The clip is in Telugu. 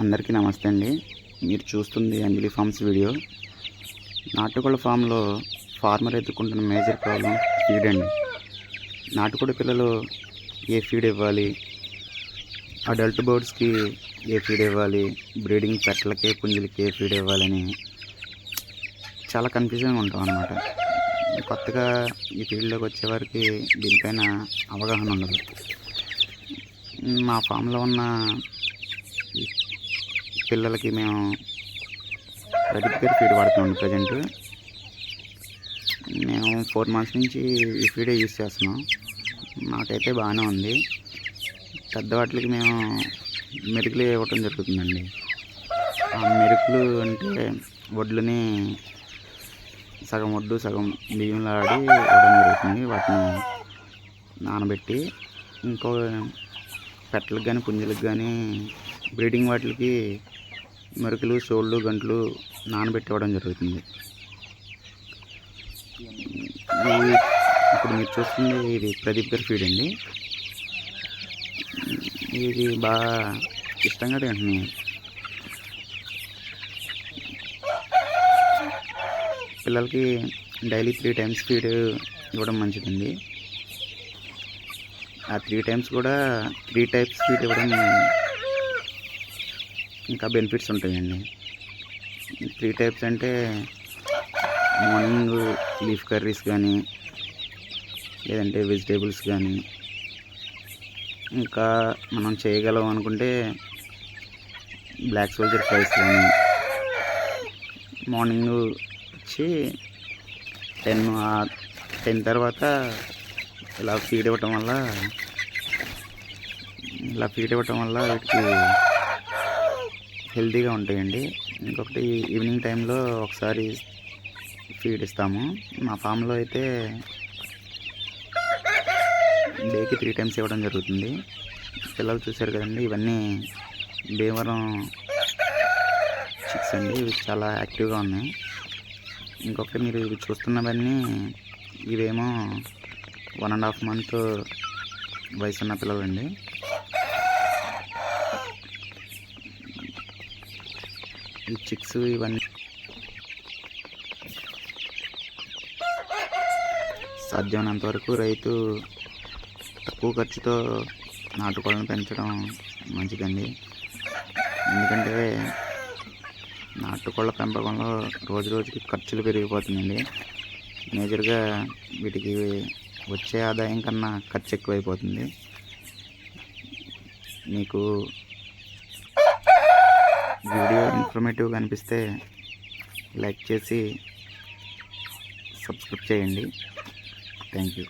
అందరికీ నమస్తే అండి. మీరు చూస్తుంది అంజలి ఫార్మ్స్ వీడియో. నాటుకోళ్ల ఫామ్లో ఫార్మర్ ఎదుర్కొంటున్న మేజర్ ప్రాబ్లం ఫీడ్ అండి. నాటుకోడి పిల్లలు ఏ ఫీడ్ ఇవ్వాలి, అడల్ట్ బర్డ్స్కి ఏ ఫీడ్ ఇవ్వాలి, బ్రీడింగ్ పెట్టలకి పుంజులకి ఏ ఫీడ్ ఇవ్వాలని చాలా కన్ఫ్యూజన్గా ఉంటాం అన్నమాట. కొత్తగా ఈ ఫీల్డ్లోకి వచ్చేవారికి దీనిపైన అవగాహన ఉండదు. మా ఫామ్లో ఉన్న పిల్లలకి మేము ప్రదీప్ గారి ఫీడ్ వాడుతున్నాం. ప్రజెంట్ మేము 4 months నుంచి ఈ ఫీడే యూజ్ చేస్తున్నాం. నాకైతే బాగానే ఉంది. పెద్దవాటికి మేము మెరుకులు ఇవ్వటం జరుగుతుందండి. ఆ మెరుకులు అంటే వడ్లని సగం వడ్డు సగం బియ్యంలో ఆడి ఇవ్వడం జరుగుతుంది. వాటిని నానబెట్టి ఇంకో పెట్టలకు కానీ పుంజులకు కానీ బ్రీడింగ్ వాటికి మెరుకులు సోళ్ళు గంటలు నానబెట్టి ఇవ్వడం జరుగుతుంది. ఇప్పుడు మీరు చూస్తుంది ఇది ప్రదీప్ గారి ఫీడ్ అండి. ఇది బాగా ఇష్టంగా తింటున్నాయి. పిల్లలకి డైలీ 3 times ఫీడ్ ఇవ్వడం మంచిదండి. ఆ 3 times కూడా 3 types ఫీడ్ ఇవ్వడం ఇంకా బెనిఫిట్స్ ఉంటాయండి. 3 types అంటే మార్నింగ్ లీఫ్ కర్రీస్ కానీ లేదంటే వెజిటేబుల్స్ కానీ, ఇంకా మనం చేయగలం అనుకుంటే బ్లాక్ సోల్జర్ ఫ్రైస్ కానీ, మార్నింగ్ వచ్చి 10 తర్వాత ఇలా ఫీడ్ ఇవ్వటం వల్ల వీటికి హెల్తీగా ఉంటాయండి. ఇంకొకటి ఈవినింగ్ టైంలో ఒకసారి ఫీడ్ ఇస్తాము. మా ఫామ్లో అయితే డేకి 3 times ఇవ్వడం జరుగుతుంది. పిల్లలు చూశారు కదండి, ఇవన్నీ భీమవరం చిక్స్ అండి. ఇవి చాలా యాక్టివ్గా ఉన్నాయి. ఇంకొకటి మీరు ఇవి చూస్తున్నవన్నీ ఇవేమో 1.5 month వయసు ఉన్న పిల్లలండి. ఈ చిక్స్ ఇవన్నీ సాధ్యమైనంత వరకు రైతు తక్కువ ఖర్చుతో నాటుకోళ్ళను పెంచడం మంచిదండి. ఎందుకంటే నాటుకోళ్ళ పెంపకంలో రోజు రోజుకి ఖర్చులు పెరిగిపోతున్నాయండి. మేజర్గా వీటికి వచ్చే ఆదాయం కన్నా ఖర్చు ఎక్కువైపోతుంది. మీకు వీడియో ఇన్ఫర్మేటివ్గా అనిపిస్తే లైక్ చేసి సబ్స్క్రైబ్ చేయండి. Thank you.